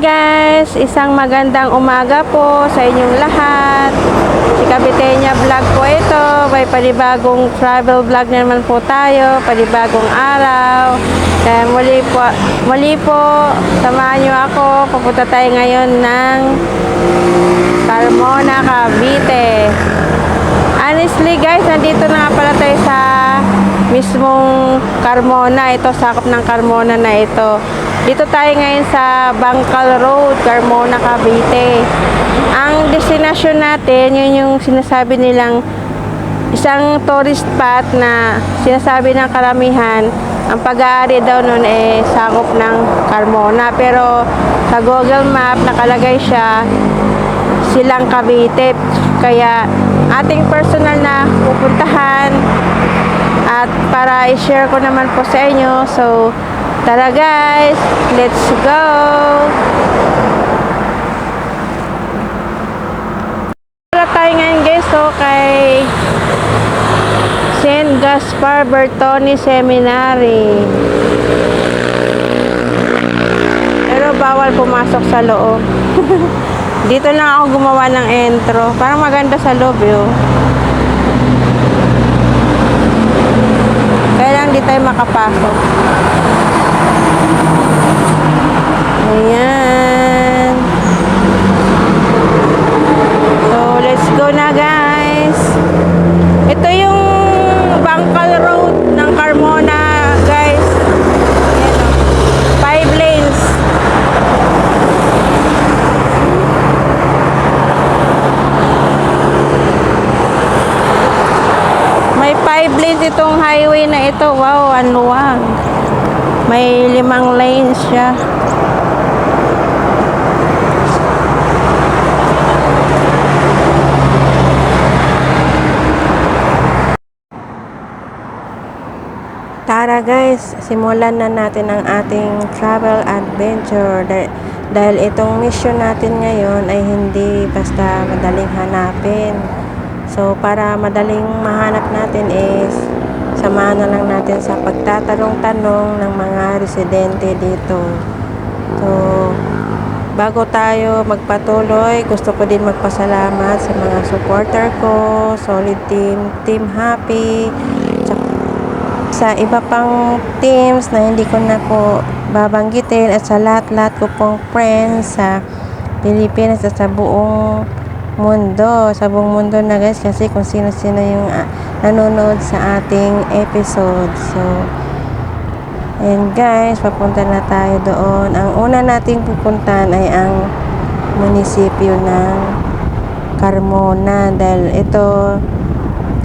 guys! Isang magandang umaga po sa inyong lahat. Si Kapitenya Vlog po ito. May panibagong travel vlog na naman po tayo. Panibagong araw. Kaya muli po, samahan nyo ako. Pupunta tayo ngayon ng Carmona, Cavite. Honestly guys, nandito na nga pala tayo sa mismong Carmona. Ito, sakop ng Carmona na ito. Dito tayo ngayon sa Bangkal Road, Carmona, Cavite. Ang destination natin, yun yung sinasabi nilang isang tourist spot na sinasabi ng karamihan, ang pag-aari daw nun sakop ng Carmona. Pero sa Google Map, nakalagay siya Silang Cavite. Kaya ating personal na pupuntahan at para i-share ko naman po sa inyo. So, tara guys, let's go! Tara tayo ngayon guys, so kay St. Gaspar Bertoni Seminary. Pero bawal pumasok sa loob. Dito lang ako gumawa ng intro. Parang maganda sa loob yun. Kaya lang di tayo makapasok. Ayan. So, let's go na guys. Ito yung Bangkal Road ng Carmona guys. Ayan, 5 lanes. May 5 lanes itong highway na ito. Wow, ang luwag. May 5 lanes siya. Tara guys, simulan na natin ang ating travel adventure. Dahil itong mission natin ngayon ay hindi basta madaling hanapin. So, para madaling mahanap natin is samahan na lang natin sa pagtatanong-tanong ng mga residente dito. So, bago tayo magpatuloy, gusto ko din magpasalamat sa mga supporter ko, Solid Team, Team Happy, sa iba pang teams na hindi ko na po babanggitin, at sa lahat-lahat ko pong friends sa Pilipinas at sa buong mundo, na guys, kasi kung sino-sino yung nanonood sa ating episode. So, and guys, papunta na tayo doon. Ang una nating pupuntahan ay ang munisipyo ng Carmona, dahil ito,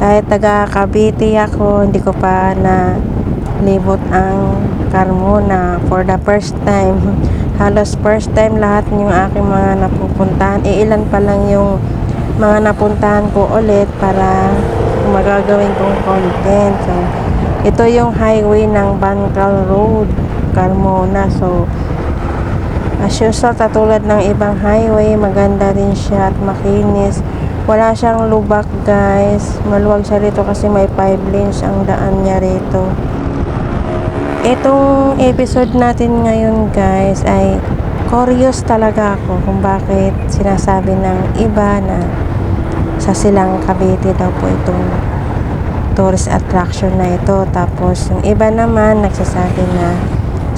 kahit taga Cavite ako, hindi ko pa na libot ang Carmona for the first time. Halos first time lahat yung aking mga napupuntahan. Ilan pa lang yung mga napuntahan ko ulit para magagawin kong content. So, ito yung highway ng Bangkal Road, Carmona. So, as usual, katulad ng ibang highway, maganda rin siya at makinis. Wala siyang lubak guys. Maluwag siya rito kasi may 5 lanes ang daan niya rito. Itong episode natin ngayon guys ay curious talaga ako kung bakit sinasabi ng iba na sa Silang Cavite daw po itong tourist attraction na ito. Tapos yung iba naman nagsasabi na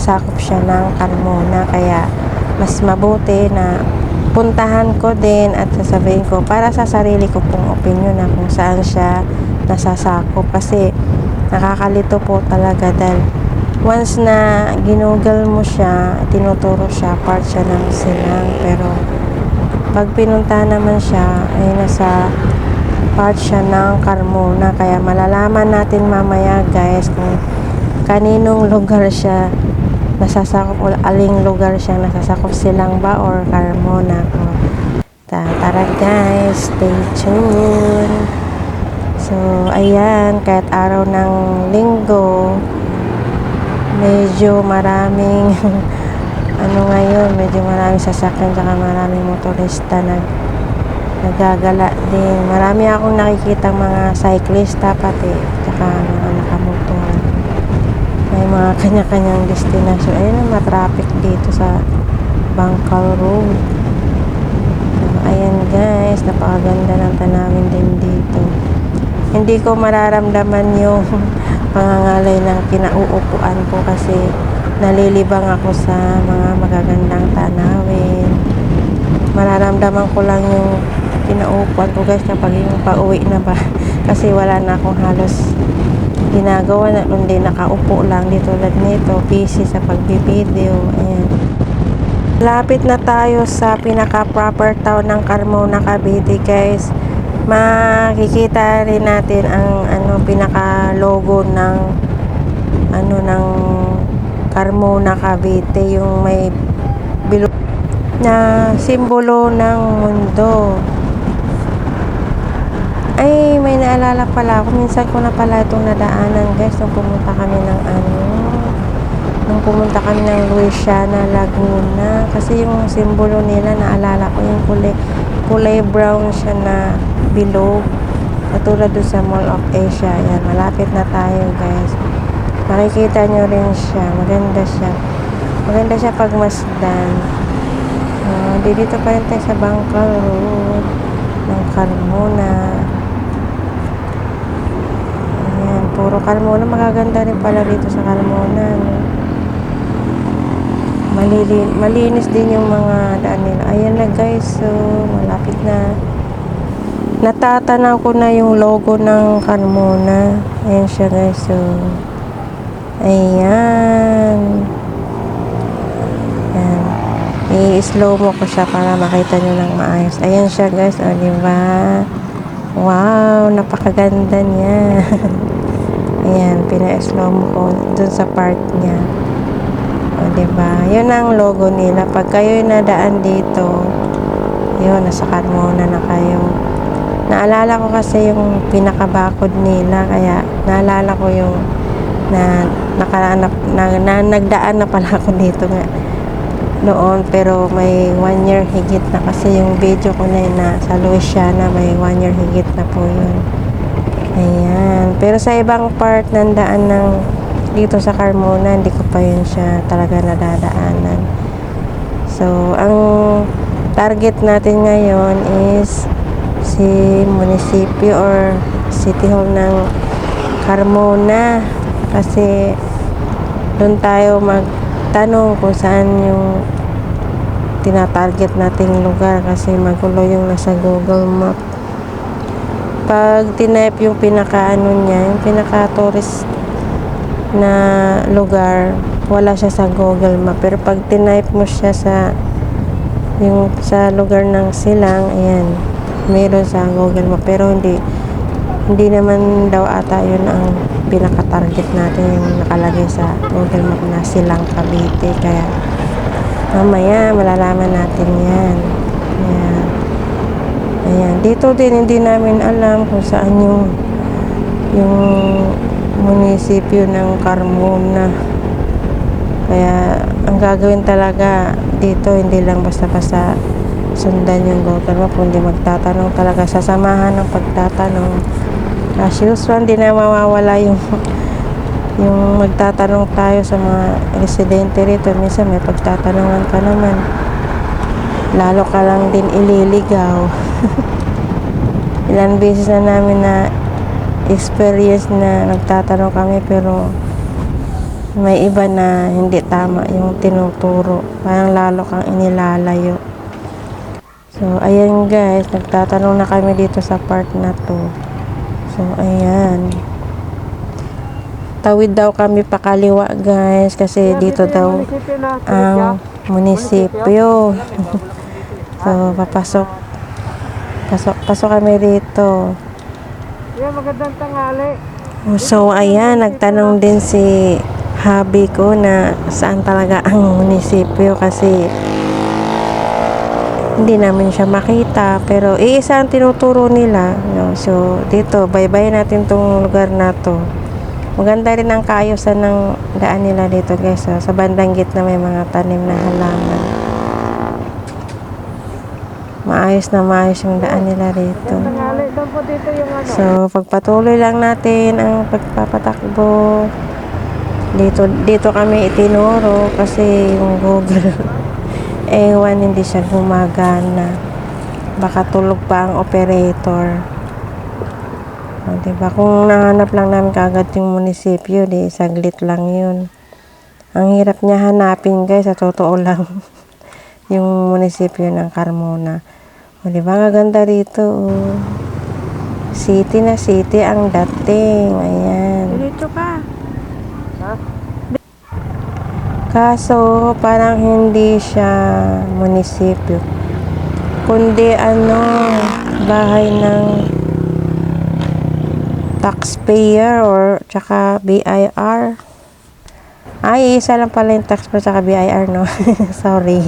sakop siya ng Carmona, kaya mas mabuti na puntahan ko din at sasabihin ko para sa sarili ko pong opinion na kung saan siya nasasakop. Kasi nakakalito po talaga dahil once na ginugol mo siya, tinuturo siya, part siya ng Silang. Pero pag pinunta naman siya ay nasa part siya ng Carmona. Kaya malalaman natin mamaya guys kung kaninong lugar siya nasasakop o aling lugar siya nasasakop, Silang ba or Carmona. Tara guys, stay tuned. So ayan, kahit araw ng linggo, medyo maraming ngayon, medyo maraming sasakyan saka maraming motorista nagagala din. Marami akong nakikita mga cyclista pati saka mga nakamotor. May mga kanya-kanyang destinasyon. Ayun, matraffic dito sa Bangkal Road. So, ayan guys, napakaganda ng tanawin din dito. Hindi ko mararamdaman yung pangangalay ng kinauupuan ko kasi nalilibang ako sa mga magagandang tanawin. Mararamdaman ko lang yung pinaupuan ko guys kapag yung pauwi na ba kasi wala na akong halos ginagawa na kundi nakaupo lang dito tulad nito, busy sa pagbibideo. Ayan. Lapit na tayo sa pinaka proper town ng Carmona, Cavite guys. Makikita rin natin ang pinaka logo ng ng Carmona, Cavite, yung may bilog na simbolo ng mundo. Ay, may naalala pala ako. Minsan ko na pala itong nadaanan guys nung pumunta kami ng Luisiana, Laguna. Kasi yung simbolo nila, naalala ko yung kulay brown siya na bilog. Katulad doon sa Mall of Asia. Yan, malapit na tayo guys. Makikita nyo rin siya. Maganda siya. Maganda siya pag masdan. Dito pa rin tayo sa Bangkal Road ng Carmona. Ayan, puro Carmona. Magaganda rin pala dito sa Carmona, no? Malinis din yung mga daan nila. Ayan na guys, so malapit na. Natatanaw ko na yung logo ng Carmona. Ayan siya guys, so ayan. Ayan. I-slow mo ko siya para makita nyo ng maayos. Ayan siya guys, o diba? Wow, napakaganda niya. Ayan, pina-slow mo ko dun sa part niya. O diba? Yun ang logo nila. Pag kayo nadaan dito, yun, nasa Carmona na kayo. Naalala ko kasi yung pinakabakod nila, kaya naalala ko yung nagdaan na pala ako dito nga noon, pero may 1 year higit na kasi yung video ko na yun na sa Luisiana, may 1 year higit na po yun. Ayan, pero sa ibang part ng daan ng dito sa Carmona, hindi ko pa yun siya talaga nadadaanan. So, ang target natin ngayon is si munisipyo or City Hall ng Carmona, kasi doon tayo magtanong kung saan yung tinatarget nating lugar kasi magulo yung nasa Google Map. Pag tinype yung pinaka niya, yung pinaka tourist na lugar, wala siya sa Google Map. Pero pag tinype mo siya sa lugar ng Silang, ayan, meron sa Google Map, pero hindi naman daw ata yun ang pinaka-target natin, yung nakalagay sa Google Map na Silang, Cavite. Kaya mamaya malalaman natin yan. Ayan. Ayan. Dito din hindi namin alam kung saan yung munisipyo ng Carmona. Kaya ang gagawin talaga dito, hindi lang basta-basta sundan yung Google Map, kundi magtatanong talaga, sasamahan ng pagtatanong. As usual, hindi na mawawala yung magtatanong tayo sa mga residente rito. Minsan may pagtatanungan ka naman, lalo ka lang din ililigaw. Ilan beses na namin na experience na nagtatanong kami, pero may iba na hindi tama yung tinuturo, parang lalo kang inilalayo. So ayan guys, nagtatanong na kami dito sa part na to. So ayan, tawid daw kami pakaliwa guys, kasi dito daw ang munisipyo. So pasok kami dito. Magandang tanghali. So ayan, nagtanong din si hubby ko na saan talaga ang munisipyo, kasi hindi namin siya makita, pero iisa ang tinuturo nila, no? So dito, baybayin natin tong lugar na to. Maganda rin ang kaayusan ng daan nila dito guys. Sa bandang gitna may mga tanim na halaman. Maayos yung daan nila dito. So pagpatuloy lang natin ang pagpapatakbo. Dito kami itinuro kasi yung Google ewan, hindi siya gumagana. Baka tulog pa ang operator. O, diba? Kung nahanap lang namin kaagad yung munisipyo, di saglit lang yun. Ang hirap niya hanapin, guys, sa totoo lang. Yung munisipyo ng Carmona. O, diba? Ang ganda rito. Oh. City na city ang dating. Ayan. Dito ka. Ha? Kaso, parang hindi siya munisipyo. Kundi bahay ng taxpayer or tsaka BIR. Ay, isa lang pala yung taxpayer tsaka BIR, no? Sorry.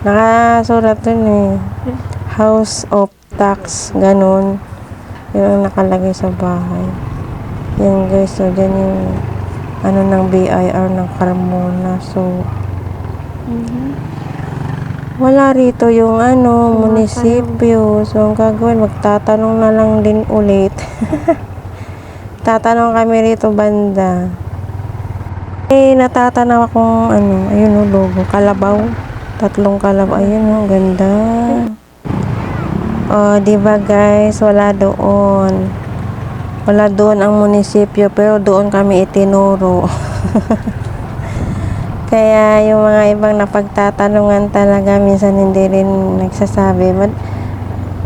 Nakasurat dun eh. House of Tax, ganun. Yun ang nakalagay sa bahay. Yan guys, so dyan yung ng BIR ng Carmona. So, wala rito yung munisipyo. So, ang gagawin, magtatanong na lang din ulit. Tatanong kami rito banda. Eh, natatanaw akong ayun logo, kalabaw. 3 kalabaw. Ayun, ganda. Oh, diba guys, wala doon. Wala doon ang munisipyo, pero doon kami itinuro. Kaya yung mga ibang napagtatanungan talaga, minsan hindi rin nagsasabi. But,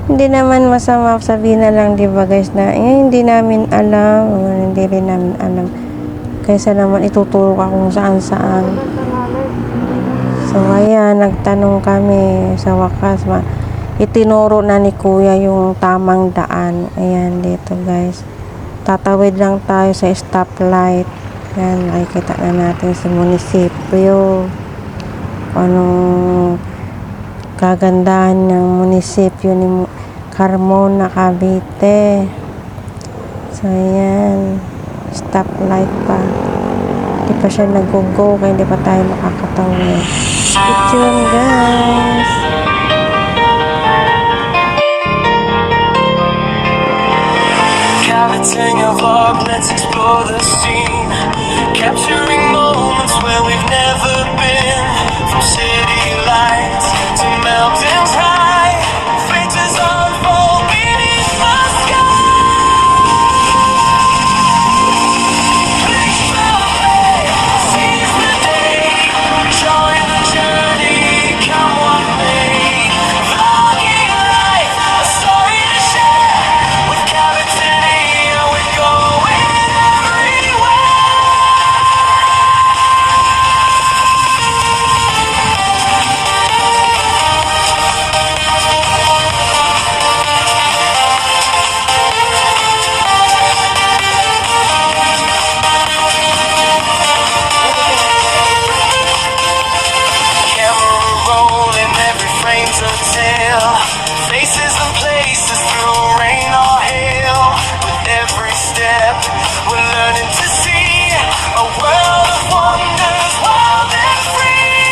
hindi naman masama, sabihin na lang, diba guys, na hindi namin alam, hindi rin namin alam. Kaysa naman ituturo ka kung saan-saan. So, ayan, nagtanong kami sa wakas. Itinuro na ni Kuya yung tamang daan. Ayan, dito guys. Tatawid lang tayo sa stoplight. Ayan, makikita na natin sa munisipyo. Anong kagandahan ng munisipyo ni Carmona, Cavite. So, ayan. Stoplight pa. Hindi pa siya nag-go, kaya hindi pa tayo makakatawid. Picture guys. Coveting a vlog, let's explore the scene. Capturing moments where we've never been. From city lights to mountains high, faces unfold beneath the sky. Picture play, seize the day, join the journey, come what may. Vlogging life, a story to share. With Cavity, we're going everywhere. Camera rolling, every frame's a tale. Faces and places through rain or hail. With every step, we're learning to see a world of wonders, wild and free.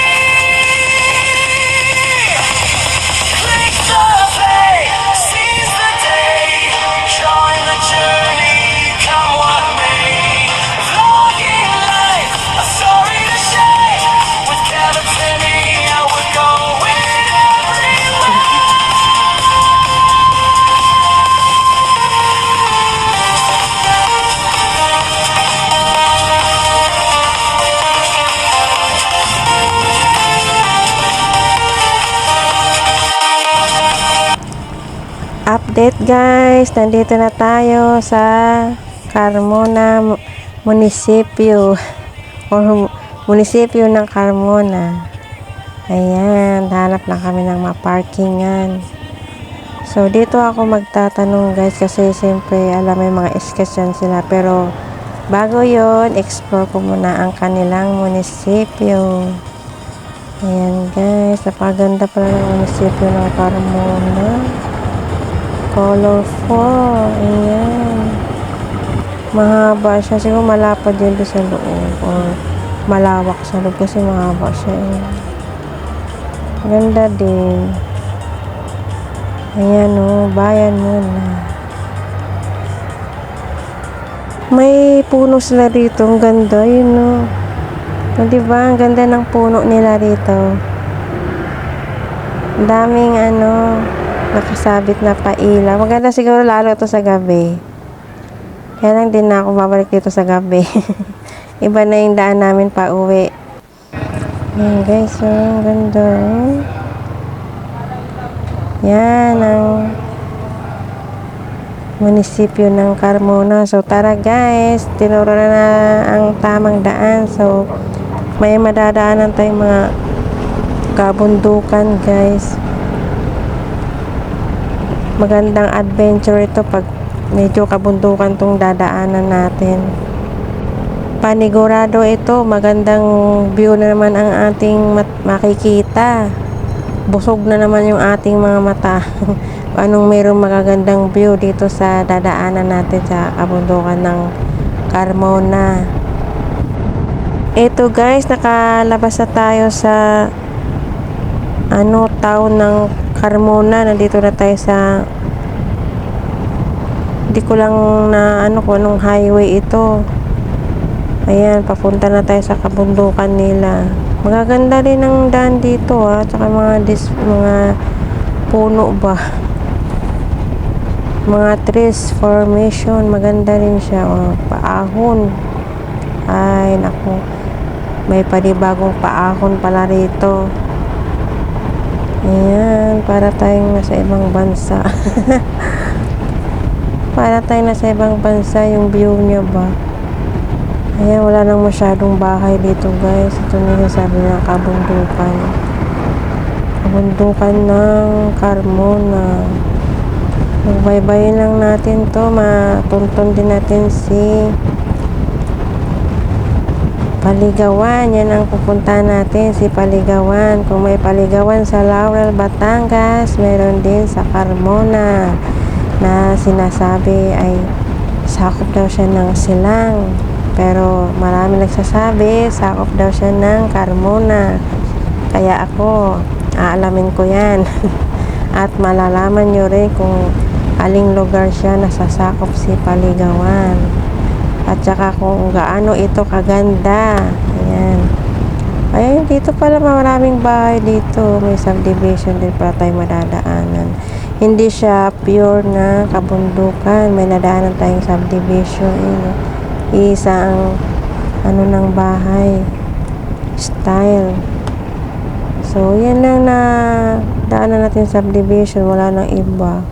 Click the play, seize the day, join the journey, come what may. Vlogging life, a story to share. With Cavity, we're going everywhere. Update guys, nandito na tayo sa Carmona Munisipyo or Munisipyo ng Carmona. Ayan, hanap lang kami ng maparkingan. So, dito ako magtatanong guys kasi siyempre alam may mga sketch yan sila. Pero, bago yon explore ko muna ang kanilang munisipyo. Ayan guys, napaganda pala ng munisipyo ng Carmona. Colorful. Ayan. Mahaba siya. Siguro malapad din doon sa loob. Or malawak sa loob kasi mahaba siya. Ganda din. Ayan o. Bayan muna. May puno sila rito. Ang ganda. Yun o. Diba? Ang ganda ng puno nila rito. Ang daming nakasabit na paila. Maganda siguro lalo ito sa gabi. Kaya lang din na ako babalik dito sa gabi. Iba na yung daan namin pa uwi. Yan guys, ang ganda. Yan ang munisipyo ng Carmona. So tara guys, tinuro na ang tamang daan. So may madadaanan tayong mga kabundukan guys. Magandang adventure ito pag medyo kabundukan tong dadaanan natin. Panigurado ito, magandang view na naman ang ating makikita. Busog na naman yung ating mga mata. Anong mayroong magagandang view dito sa dadaanan natin sa kabundukan ng Carmona. Ito guys, nakalabas na tayo sa town ng Carmona. Nandito na tayo sa hindi ko lang na kung anong highway ito. Ayan, papunta na tayo sa kabundukan nila. Magaganda rin ang daan dito tsaka mga puno ba, mga trees formation, maganda rin siya. Paahon, ay naku, may panibagong paahon pala rito. Ayan, para tayong nasa ibang bansa. Para tayong nasa ibang bansa yung view niya ba. Ayan, wala nang masyadong bahay dito guys. Ito nila sabi ng kabundukan. Kabundukan ng Carmona. Magbaybayin lang natin to. Matuntun din natin si Paligawan. Yan ang pupunta natin, si Paligawan. Kung may Paligawan sa Laurel, Batangas, meron din sa Carmona na sinasabi ay sakop daw siya ng Silang. Pero marami nagsasabi, sakop daw siya ng Carmona. Kaya ako, aalamin ko yan. At malalaman nyo rin kung aling lugar siya nasasakop si Paligawan. At saka kung gaano ito kaganda. Ayan. Ayan, dito pala maraming bahay dito. May subdivision din pala tayo madadaanan. Hindi siya pure na kabundukan. May nadaanan tayong subdivision. Isa ang ng bahay style. So yan lang na daanan natin subdivision, wala nang iba.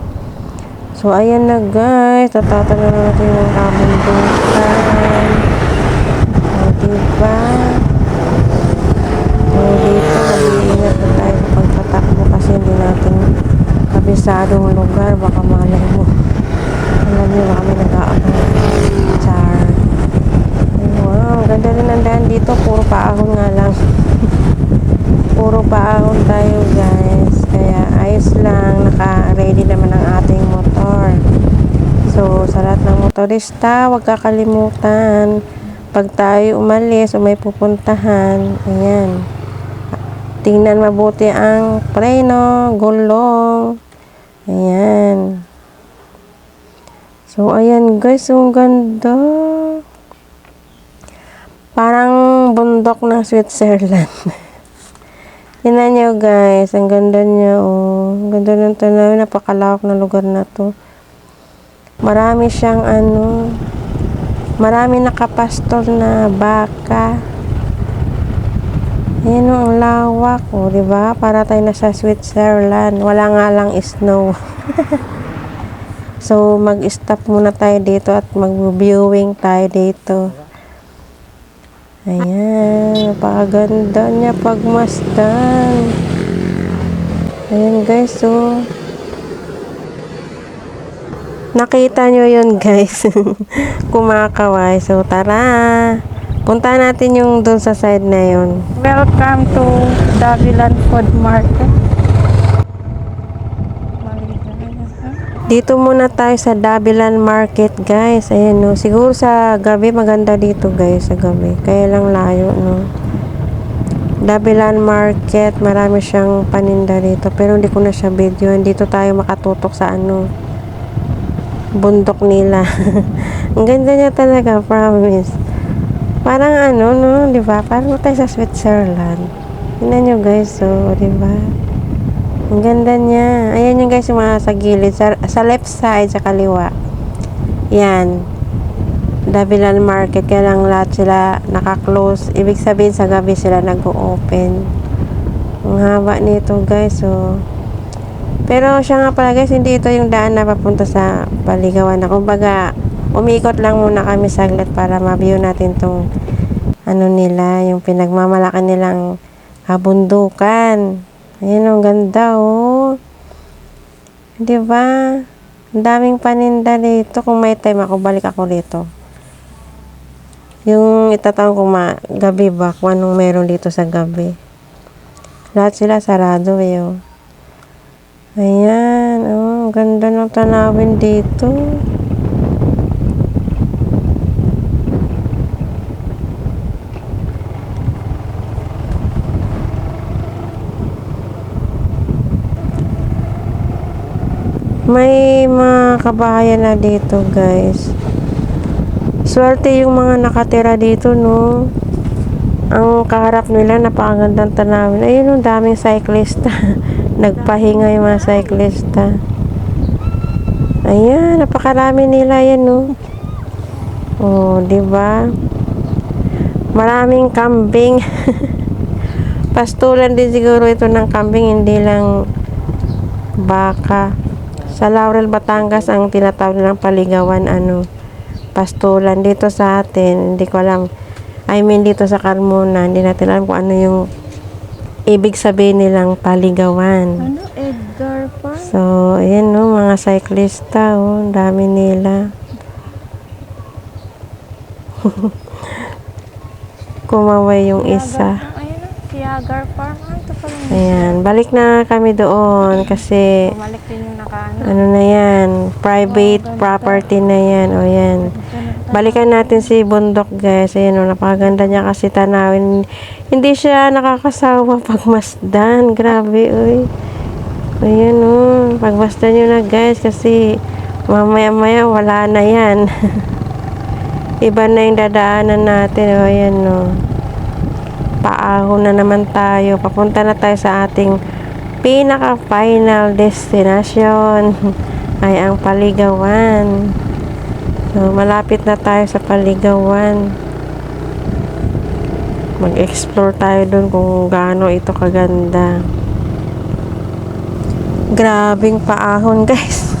So ayan na guys, tatatanan na natin yung kabundukan. O diba, so dito mag-iingat na tayo sa pagtatakbo kasi hindi natin kabisadong lugar. Baka malay mo, alam nyo, baka may nag-aabang char. Wow, ganda rin ang daan dito. Puro paahon nga lang. Puro paahon tayo guys. Kaya ayos lang. Naka-ready naman ang ating motor. So, sa lahat ng motorista, huwag kakalimutan. Pag tayo umalis o may pupuntahan, ayan, tingnan mabuti ang preno, gulong. Ayan. So, ayan guys. Ang ganda. Parang bundok ng Switzerland. Tingnan nyo guys, ang ganda niya. Ang ganda ng tanaw, napakalawak na lugar na to. Marami siyang marami nakapastor na baka. Ayan ang lawak. Diba? Para tayo nasa Switzerland. Wala nga lang snow. So, mag-stop muna tayo dito at mag-viewing tayo dito. Ayan, napakaganda niya pagmasdan. Ayan guys, so nakita nyo yun guys. Kumakaway. So tara, punta natin yung dun sa side na yun. Welcome to Davilan Food Market. Dito muna tayo sa Davilan Market guys. Ayan no, siguro sa gabi maganda dito guys, sa gabi. Kaya lang layo no. Davilan Market, marami siyang paninda dito. Pero hindi ko na siya video. Dito tayo makatutok sa bundok nila. Ang ganda niya talaga, promise. Parang no, di ba? Parang tayo sa Switzerland. Tingnan nyo guys, so, di ba? Ang ganda niya. Ayan yung guys, yung mga sa gilid. Sa left side, sa kaliwa. Yan. Davilan Market. Kaya lang lahat sila naka-close. Ibig sabihin sa gabi sila nag-o-open. Ang haba nito guys. So. Pero siya nga pala guys, hindi ito yung daan na papunta sa Paligawan. Kumbaga, umikot lang muna kami saglit para ma-view natin tong ano nila, yung pinagmamalaki nilang kabundukan. Ayan, ang ganda, oh. Diba? Ang daming paninda dito. Kung may time ako, balik ako dito. Yung itataon kong gabi ba, kung anong meron dito sa gabi. Lahat sila sarado, eh, oh. Ayan, oh. Ganda ng tanawin dito. May mga kabahayan na dito guys. Swerte yung mga nakatira dito, no. Ang kaharap nila napakagandang tanawin. Ayun, daming cyclista. Nagpahinga yung mga cyclista. Ayan, napakarami nila yan, no. Oh, di ba? Maraming kambing. Pastulan din siguro ito ng kambing, hindi lang baka. Sa Laurel, Batangas, ang tinatawag nilang Paligawan, pastulan. Dito sa atin, hindi ko alam. I mean, dito sa Carmona, hindi natin alam kung ano yung ibig sabihin nilang Paligawan. Ano? Edgar Park? So, ayan, no, mga cyclista, oh, ang dami nila. Kumaway yung isa. Ayun, Siagar Park. Ito pala. Ayan, balik na kami doon kasi Bumalik din yung ano na yan, private property na yan. O yan. Balikan natin si bundok guys. Ayan, o, napakaganda niya kasi tanawin. Hindi siya nakakasawa pagmasdan. Grabe, uy. Ayan, o. Pagmasdan nyo na guys kasi mamaya-maya wala na yan. Iba na yung dadaanan natin. O, ayan, o. Paahon na naman tayo. Papunta na tayo sa ating pinaka-final destination ay ang Paligawan. So, malapit na tayo sa Paligawan. Mag-explore tayo dun kung gaano ito kaganda. Grabing paahon, guys.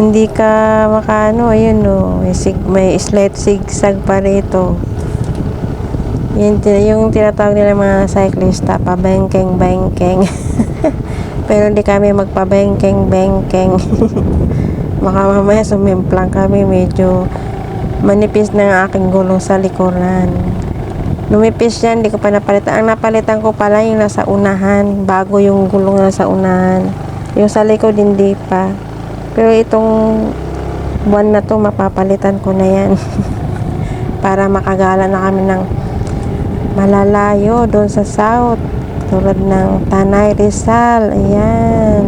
Hindi ka makano, ayun, no. May slight zigzag pa rito. Yung tinatawag nila mga cyclista, pabengkeng-bengkeng. Pero hindi kami magpabengkeng-bengkeng. Baka mamaya sumimplang kami, medyo manipis na ang aking gulong sa likuran. Lumipis yan, hindi ko pa napalitan. Ang napalitan ko pala yung nasa unahan, bago yung gulong nasa unahan. Yung sa likod hindi pa. Pero itong buwan na to, mapapalitan ko na yan. Para makagala na kami ng malalayo doon sa south, tulad ng Tanay, Rizal. Ayan,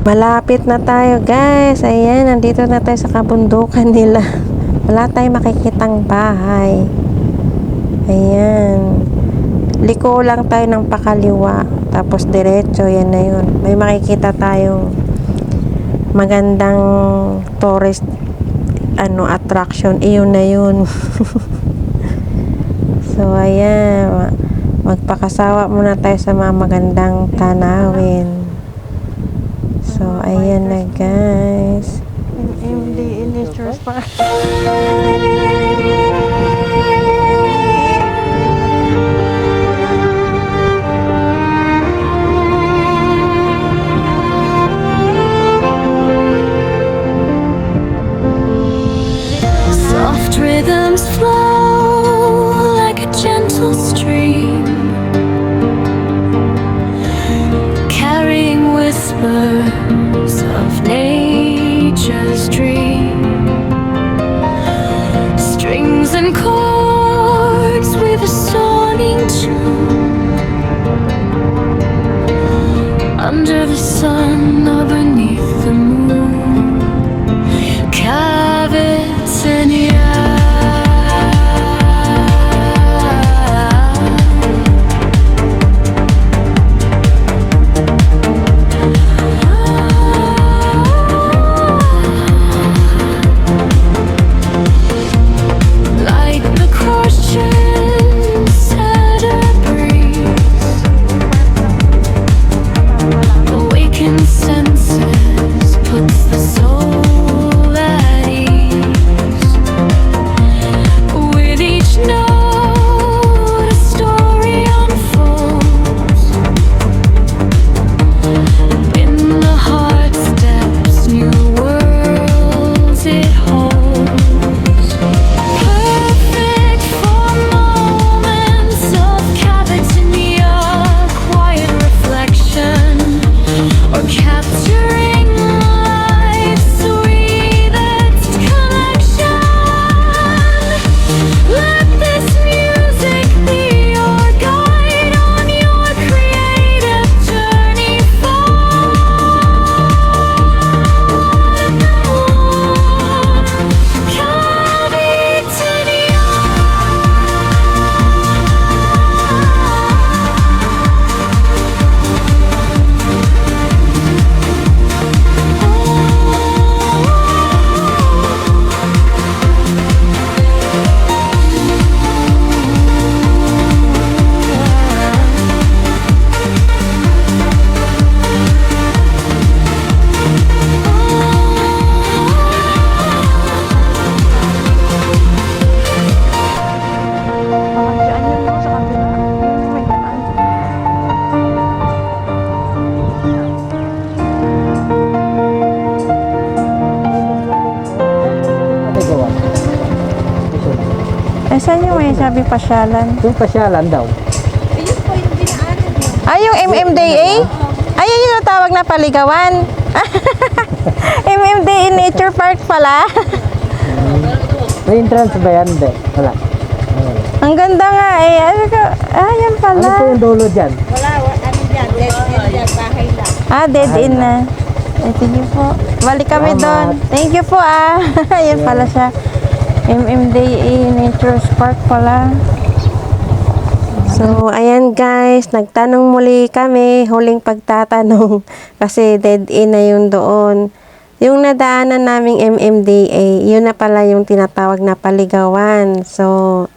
malapit na tayo guys. Ayan, nandito na tayo sa kabundukan nila. Wala tayong makikitang bahay. Ayan, liko lang tayo ng pakaliwa, tapos diretso, yan na yun. May makikita tayong magandang tourist attraction. Iyon na yun. So, ayan, magpakasawa muna tayo sa mga magandang tanawin. So, ayan na guys. MD Nature Park. Soft rhythms flow like a gentle stream, carrying whispers of nature's dream. Strings and chords with a sawing tune, under the sun or beneath the moon. Caverns in the Saan yung may sabi pasyalan? Yung pasyalan daw. Ay, yung MMDA? Ay, yun yung tawag na paligawan. MMDA Nature Park pala. May entrance ba yan? Hindi. Wala. Ang ganda nga eh. Yan pala. Ano po yung dulo dyan? Dead end na. Sige po. Balik kami doon. Thank you po Yan pala siya. MMDA Nature Park pala. So, ayan guys, nagtanong muli kami, huling pagtatanong kasi dead end na yun doon. Yung nadaanan naming MMDA, yun na pala yung tinatawag na paligawan. So,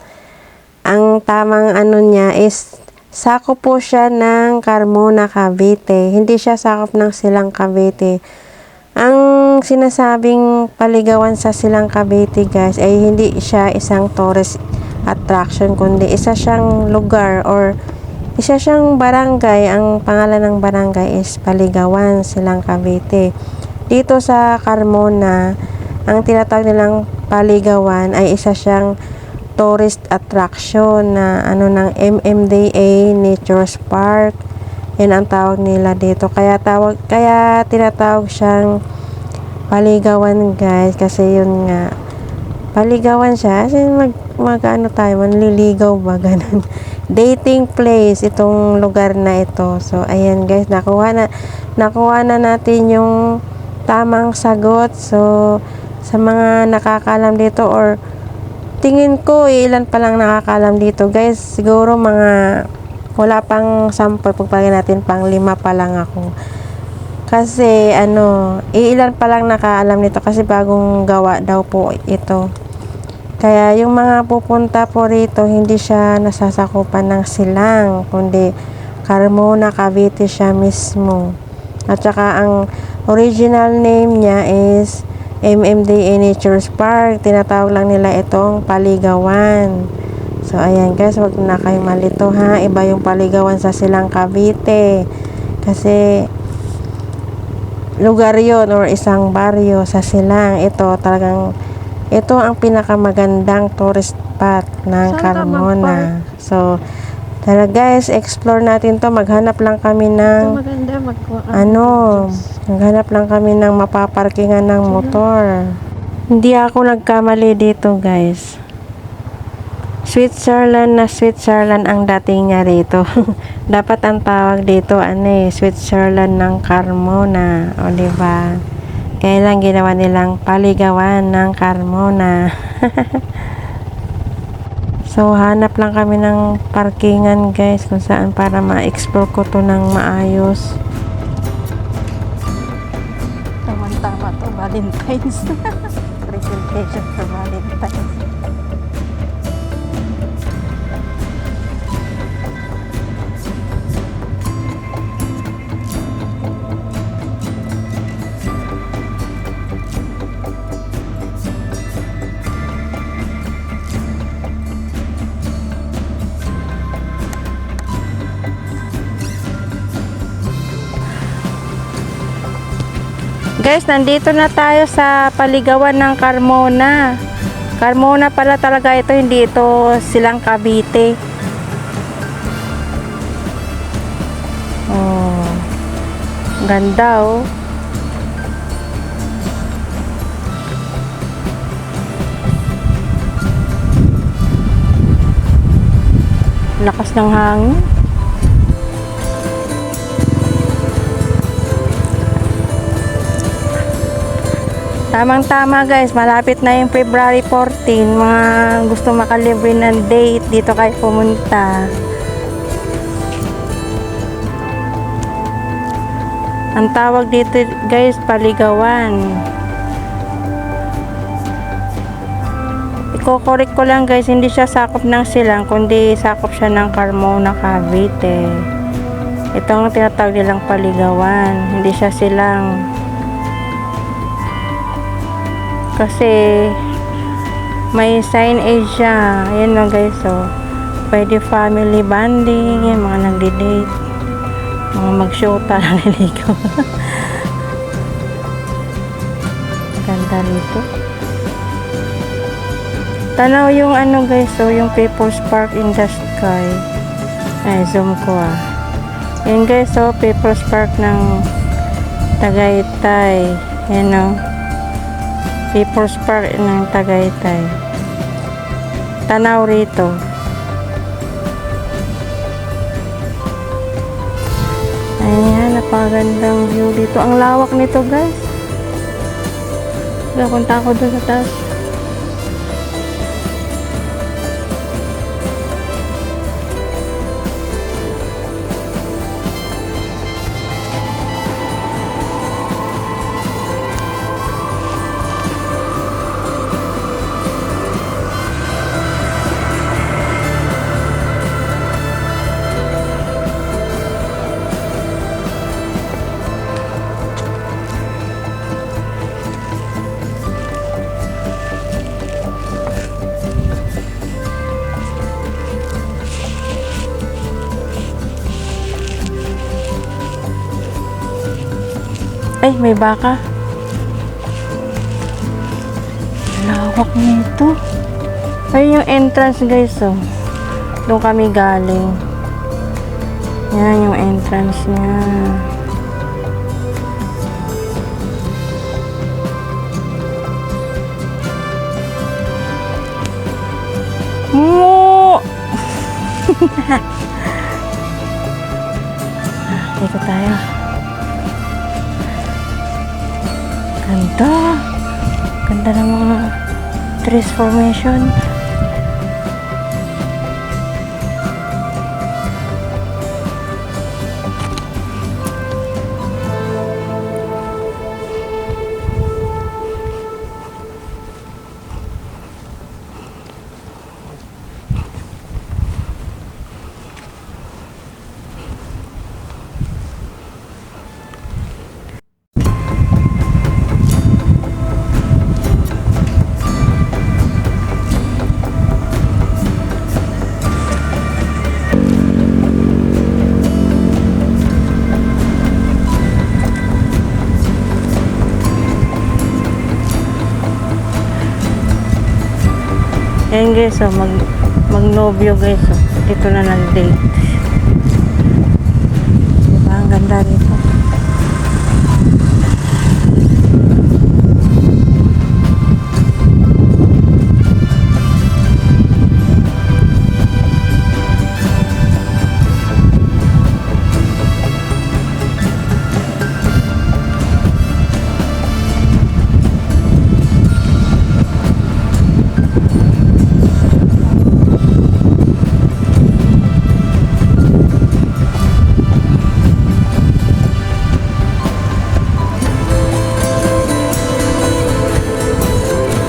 ang tamang ano niya is sakop po siya ng Carmona, Cavite. Hindi siya sakop ng Silang Cavite. Ang sinasabing paligawan sa Silang Cavite guys ay hindi siya isang tourist attraction kundi isa siyang lugar or isa siyang barangay. Ang pangalan ng barangay is Paligawan, Silang Cavite. Dito sa Carmona, ang tinatawag nilang Paligawan ay isa siyang tourist attraction na ano ng MMDA Nature Park. Yan ang tawag nila dito. Kaya tinatawag siyang Paligawan guys kasi yun nga paligawan siya kasi mag-ano tayo, manliligaw ba ganun. Dating place itong lugar na ito. So ayan guys, nakuha na natin yung tamang sagot. So sa mga nakakaalam dito or tingin ko ilan pa lang nakakaalam dito guys, siguro mga wala pang 10, pagpagpagin natin pang 5 pa lang ako. Kasi ilan pa lang nakaalam nito kasi bagong gawa daw po ito. Kaya yung mga pupunta po rito, hindi siya nasasakupan ng Silang, kundi Carmona, Cavite siya mismo. At saka ang original name niya is MMDA Nature Park. Tinatawag lang nila itong Paligawan. So ayan guys, wag na kayo malito ha. Iba yung Paligawan sa Silang Cavite. Kasi lugar yon or isang baryo sa Silang. Ito ang pinakamagandang tourist spot ng Carmona. So, tara guys, explore natin to. Maghanap lang kami ng maghanap lang kami ng mapaparkingan ng motor. Hindi ako nagkamali dito guys. Switzerland ang dating niya rito. Dapat ang tawag dito Switzerland ng Carmona, o diba? Kaya lang ginawa nilang Paligawan ng Carmona. So hanap lang kami ng parkingan guys kung saan para ma-explore ko to ng maayos. Tama to, Valentine's. Presentation for Valentine's. Guys, nandito na tayo sa Paligawan ng Carmona. Carmona pala talaga ito, hindi ito Silang Cavite. Oh, ganda oh. Lakas ng hangin. Tamang-tama guys, malapit na yung February 14. Mga gusto makalibre ng date, dito kayo pumunta. Ang tawag dito guys, Paligawan. Iko-correct ko lang guys, hindi siya sakop ng Silang, kundi sakop siya ng Carmona, Cavite. Ito ang tinatawag nilang Paligawan, hindi siya Silang. Kasi may signage siya. Ayan lang guys, so pwede family bonding, yan, mga nagdi-date, mga mag-shota, naliligaw. Ganda rito. Tanaw yung ano guys, so yung People's Park in the sky. Ay, zoom ko ah. Yan guys, so People's Park ng Tagaytay. Yan o. People's Park ng Tagaytay. Tanaw rito. Ayan, napagandang view dito. Ang lawak nito guys. Punta ako dun sa taas. Ay, may baka. Lawak nito. Ay, yung entrance guys, oh. Doon kami galing. Yan yung entrance niya. Mo! Dito tayo. Ganda. Ganda ng mga trees formation. Ayan guys, so mag-novio guys, so dito na nag-date. Diba, ang ganda dito.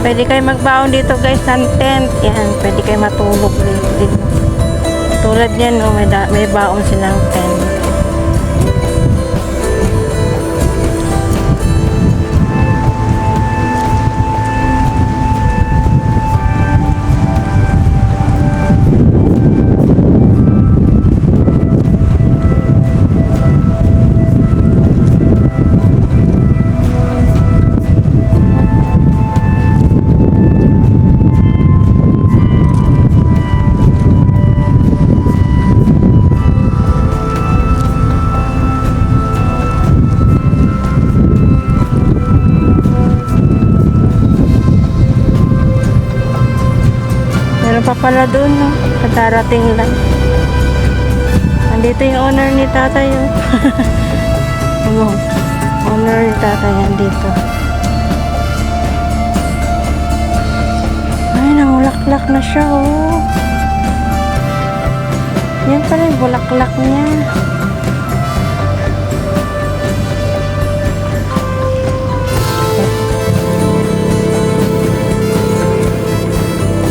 Pwede kayo magbaon dito guys ng tent. Yan, pwede kayo matulog dito. Tulad yan, oh, may baon silang tent. Pa pala doon, no? Darating lang. Andito yung owner ni tatay, oh. Ano? Owner ni tatay, andito. Ay, namulaklak na siya, oh. Yan pala yung bulaklak niya.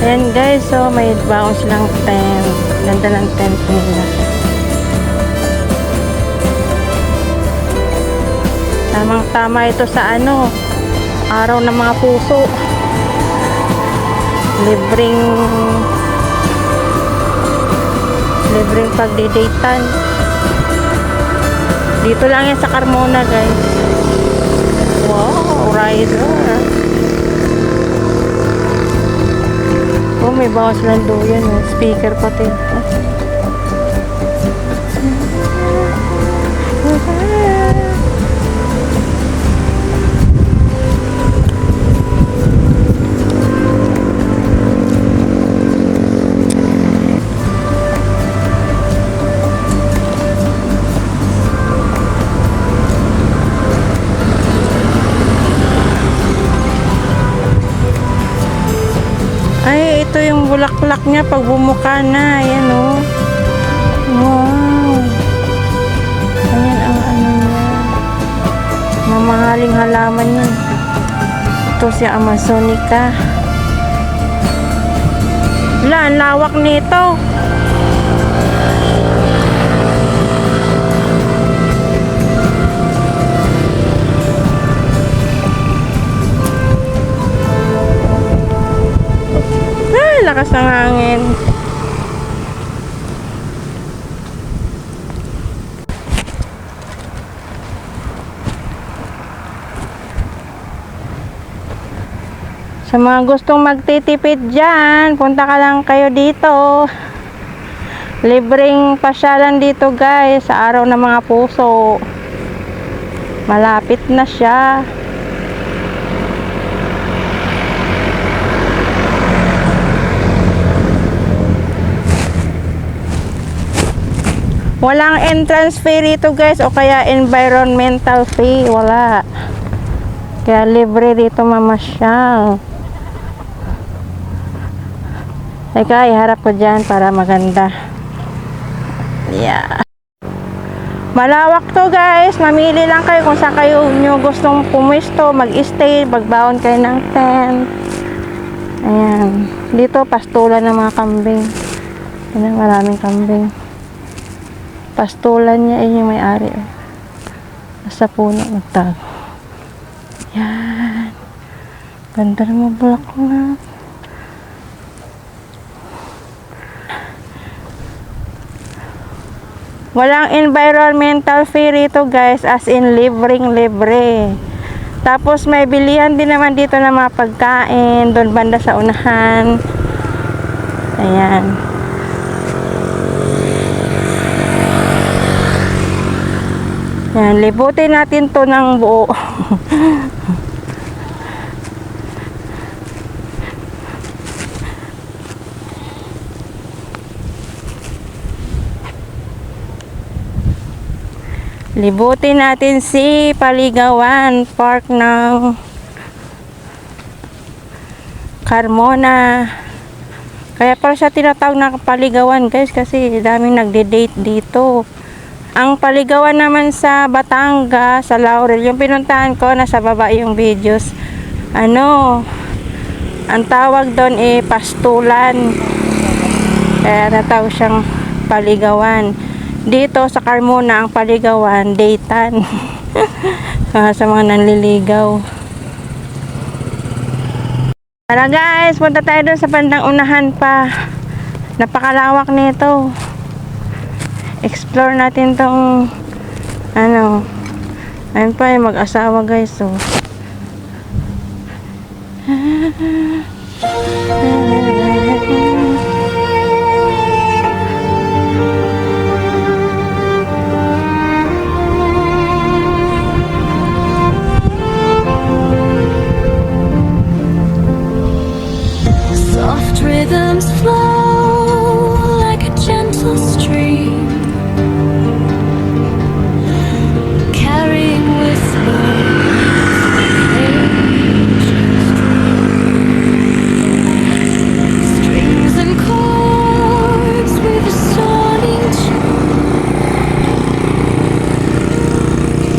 Ayan guys, so may baon silang tent. Ganda ng tent nila. Tamang tama ito sa ano, araw ng mga puso. Libreng pagdidatean. Dito lang yan sa Carmona guys. Wow, rider. Oh, may bawas lang doon. Oh. Speaker pati. Ay, ito yung bulaklak niya pag bumuka na. Ayan, oh. Wow. Ayan ang ano niya. Mamahaling halaman yun. Ito si Amazonica. Wala, ang lawak nito. Lakas ng hangin. Sa mga gustong magtitipid dyan, punta ka lang kayo dito. Libreng pasyalan dito guys, sa araw ng mga puso. Malapit na siya. Walang entrance fee rito guys o kaya environmental fee, wala. Kaya libre dito mamasyal. Teka, iharap ko dyan para maganda. Yeah. Malawak to guys, mamili lang kayo kung saan kayo nyo gustong pumisto, mag-stay, magbaon kayo ng tent. Ayan, dito pastulan ng mga kambing. Ayan, maraming kambing. Pastulan niya yung may-ari. Nasa puno nagtago. Yan. Ganda ng mga bulaklak. Walang environmental fee rito guys, as in libreng-libre. Tapos may bilihan din naman dito ng mga pagkain, doon banda sa unahan. Ayan. Yan, libutin natin to ng buo. Libutin natin si Paligawan Park ng Carmona. Kaya pala siya tinatawag na Paligawan guys, kasi daming nagde-date dito. Ang Paligawan naman sa Batangas, sa Laurel, yung pinuntahan ko, nasa baba yung videos. Ano, ang tawag doon pastulan. Kaya natawag siyang Paligawan. Dito sa Carmona, ang Paligawan, daytan. Sa mga nanliligaw. Tara guys, punta tayo doon sa bandang unahan pa. Napakalawak nito. Explore natin tong ano. Ayun pa yung mag-asawa guys, so. Soft rhythms flow like a gentle stream, carrying whispers, strings and chords with a stunning tune.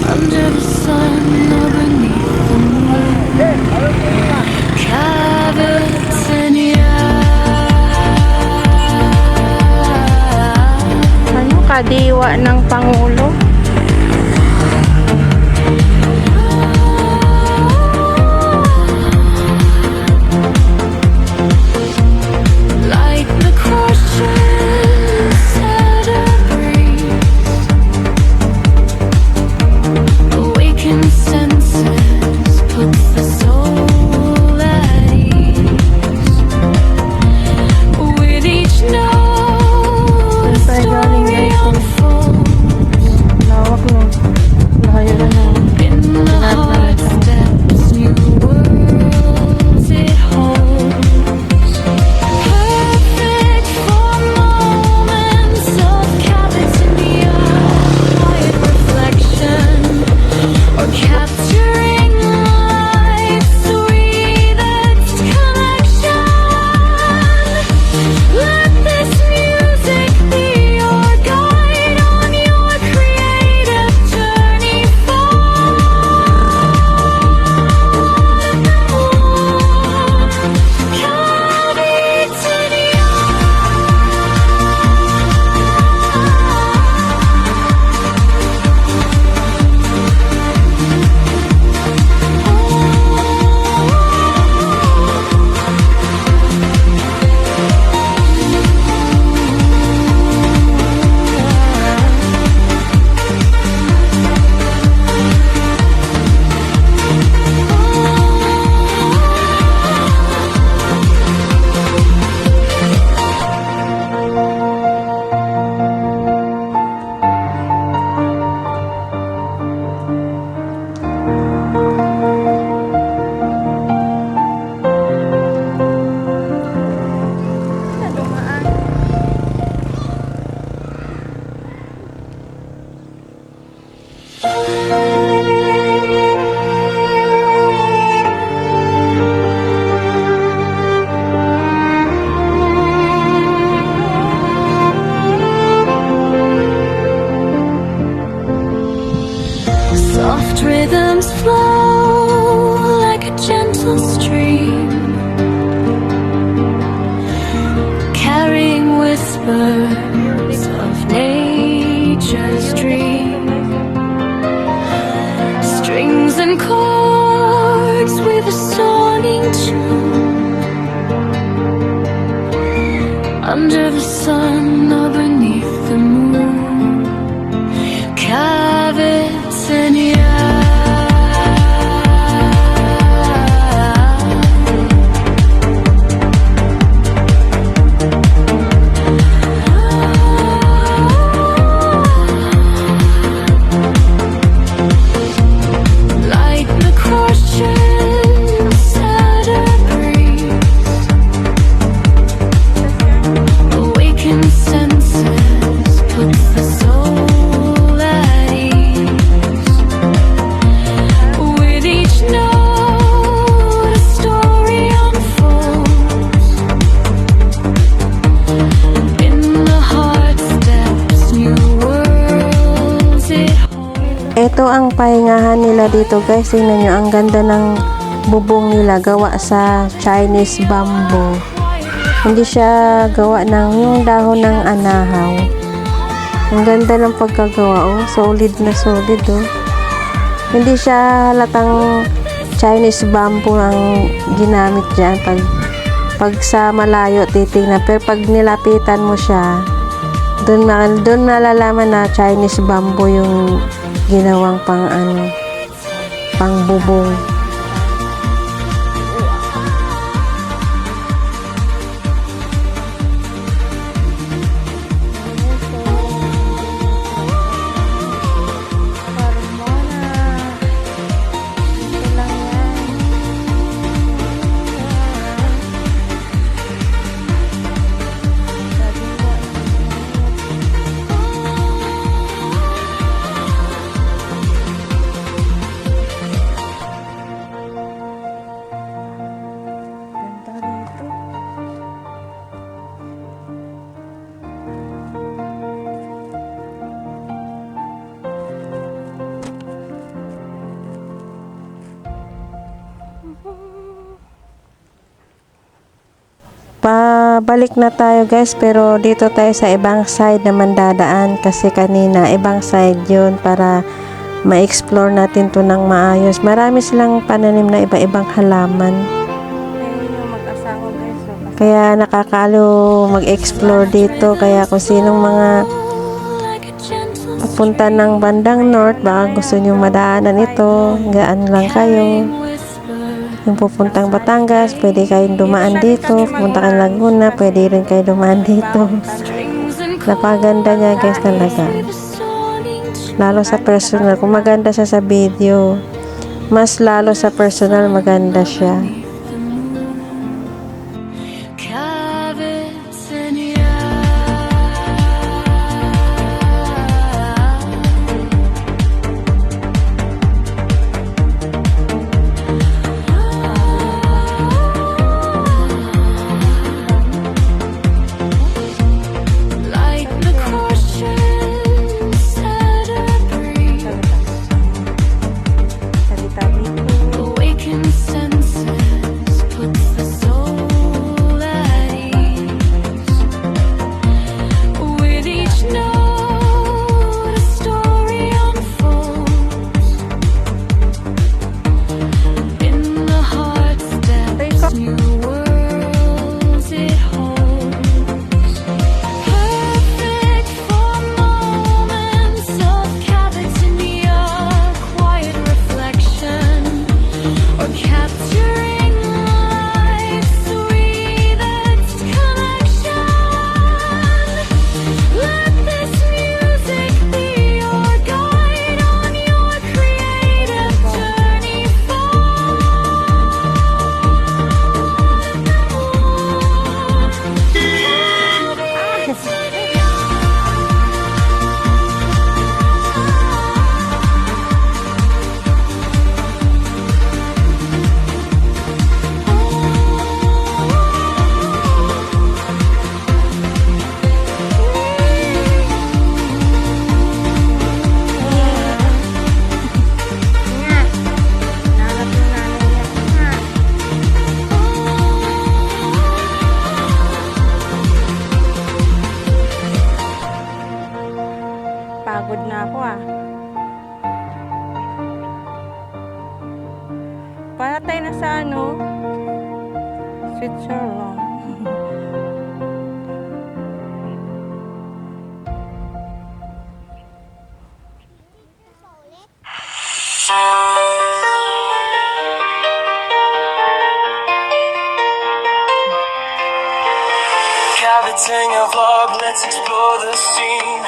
Under the sun or beneath the moon, Cavitania. Ano, kadiwa ng Pangulo? Like the questions set a breeze, awakened senses puts the soul at ease. Layo na ng In the hard steps, new worlds it holds. Perfect for moments of cavity, quiet reflection, or capturing life's sweetest connection. Let this music be your guide on your creative journey soft rhythms flow like a gentle stream, carrying whispers of nature's dream. Strings and chords with a songing tune, under the sun or beneath the moon. Cavitania. Like the question set a breeze, awakened senses puts the soul at ease. With each note, a story unfolds. In the heart steps, new worlds it holds. Ito ang pahingahan nila dito guys. Tingnan nyo, ang ganda ng bubong nila gawa sa Chinese bamboo. Hindi siya gawa ng yung dahon ng anahaw. Ang ganda ng pagkagawa, oh. Solid na solid, oh. Hindi siya halatang Chinese bamboo ang ginamit dyan. Pag sa malayo titingnan. Pero pag nilapitan mo siya, doon malalaman na Chinese bamboo yung ginawang pang bubong. Pabalik na tayo guys, pero dito tayo sa ibang side naman dadaan kasi kanina ibang side yun para ma-explore natin to ng maayos. Marami silang pananim na iba-ibang halaman. Kaya nakakalo mag-explore dito. Kaya kung sinong mga papunta ng bandang north, baka gusto nyo madaanan ito, gaan lang kayo. Yung pupuntang Batangas, pwede kayong dumaan dito. Pupunta kayong Laguna, pwede rin kayo dumaan dito. Napaganda niya guys talaga. Lalo sa personal. Kung maganda siya sa video, mas lalo sa personal maganda siya. Cavitania. Like the question set a breeze. Salita dito. Awakened senses puts the soul at ease. With each note, a story unfolds. In the heart's depths, new worlds it holds. Perfect for moments of Cavitania, quiet reflection. Or capturing life's sweetest connection. Let this music be your guide on your creative journey Nanap yung nanay niya. Nga. Pagod na ako ah. Para tayo na sa ano? Switzerland. Cavitania vlog, let's explore the scene.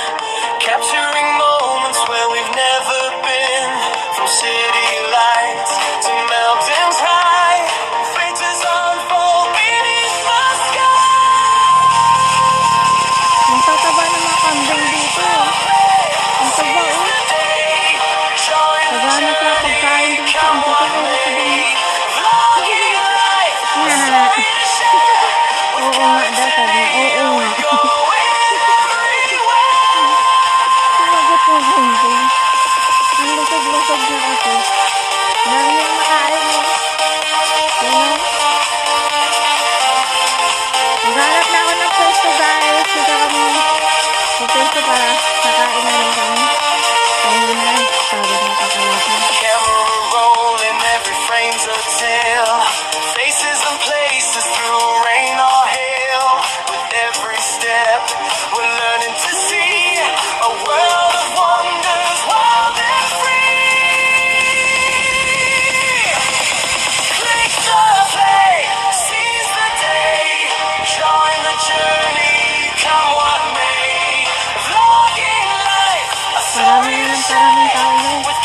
Capturing moments where we've never been. From city lights to mountain pride, faces unfold beneath the sky. Ang tataba ng mga kambing dito. Ang taba oh. Naghanap na pagkain dito. Ang tataba ng kambing. Oo nga daw, sabi niya. Oo nga. Sumagot mo kambing. Ang lusog-lusog na ako. Dami yung makain mo. Yun o. Naghanap na ako ng pwesto guys. Dito kami magpwesto para kakain na lang kami. Kaya na, sabi ng kakalapan. Camera rolling, every frame's a tale. Faces and places through rain or hail. With every step, we're learning to see a world of wonders, wild and free. Click the play, seize the day, join the journey, come what may. Vlogging life, a story to Maraming tao guys. with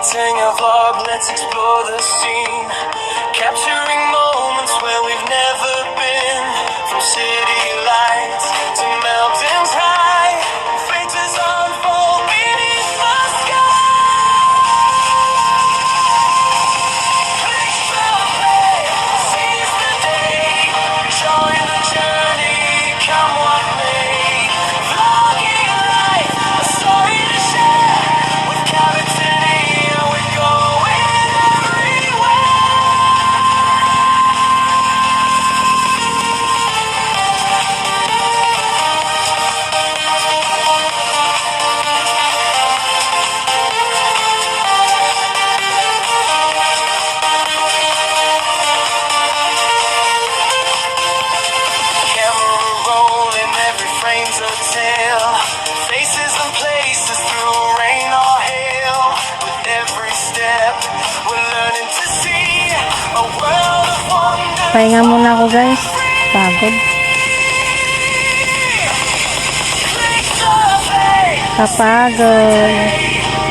editing a vlog, let's explore the scene. Capturing moments where we've never been. From city lights to mountains high, faces unfold beneath the sky. Click the play, seize the day, join the journey, come what may. Vlogging life, a story to share. With Cavitini, we're going everywhere. Camera rolling, every frame's a tale. Faces and places through rain or hail. With every step, we're learning to see a world of wonder. Pahinga muna ako guys. Pagod. Click the play, Kapagod.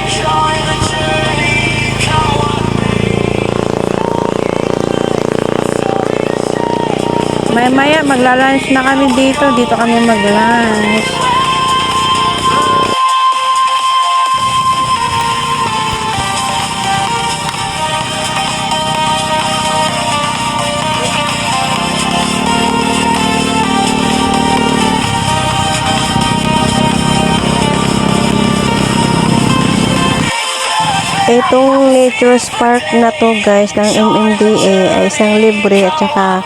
join the journey, come what may. Maya magla-lunch na kami dito. Dito kami mag-lunch. Itong nature park na to guys ng MMDA ay isang libre at saka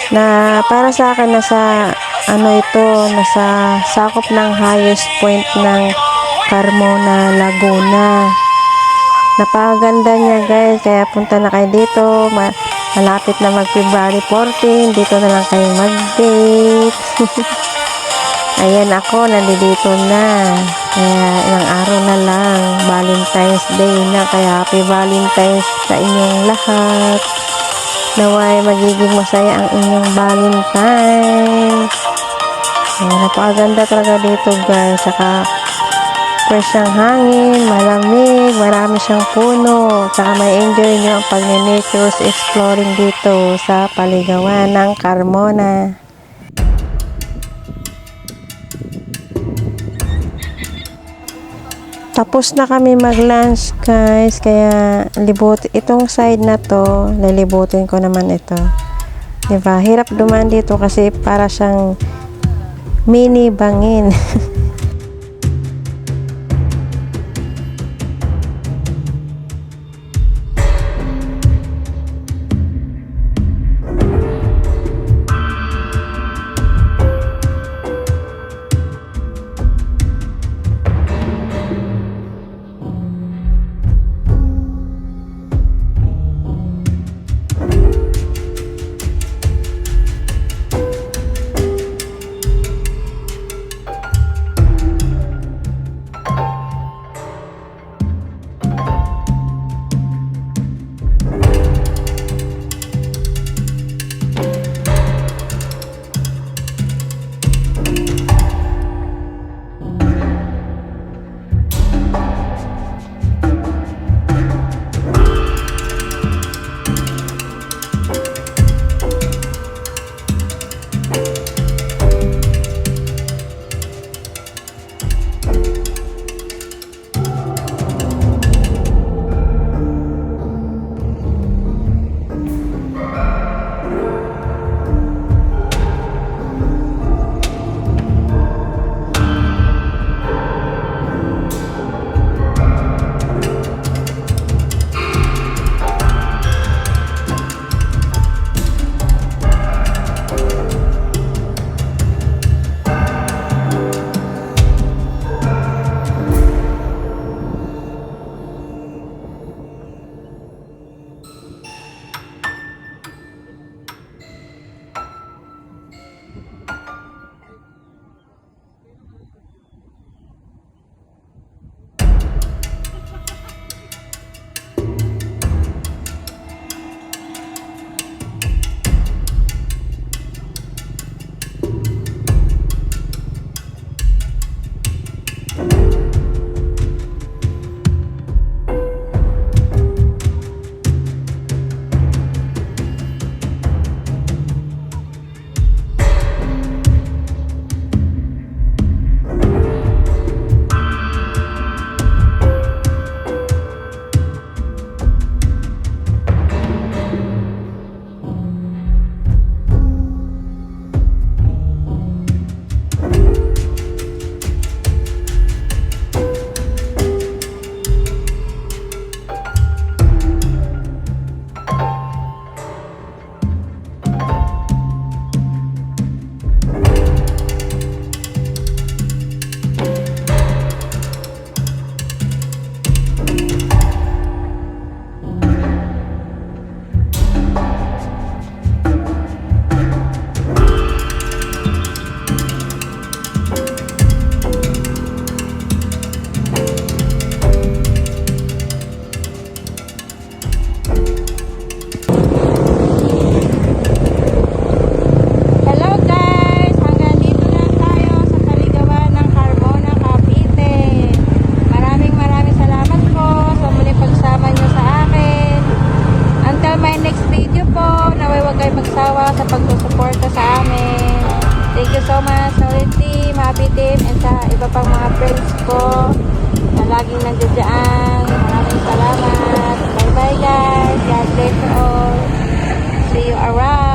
na para sa akin nasa ano ito, nasa sakop ng highest point ng Carmona, Laguna. Napakaganda niya guys, kaya punta na kayo dito. Malapit na mag February 14, dito na lang kayo mag-date. Ayan ako, nandito na. Kaya ilang araw na lang, Valentine's Day na. Kaya happy Valentine's sa inyong lahat. Naway magiging masaya ang inyong Valentine's. Ayan, napakaganda talaga dito guys. Saka fresh ang hangin, malamig, marami siyang puno. Saka may enjoy nyo ang pag-nature exploring dito sa Paligawan ng Carmona. Tapos na kami mag-lunch guys, kaya itong side na to, lilibutin ko naman ito. Diba? Hirap dumaan dito kasi para siyang mini bangin. sumusuporta sa amin. Thank you so much sa ulit team, Happy Team, and sa iba pang mga friends ko na laging nandiyan. Maraming salamat. Bye bye guys. God bless you all. See you around.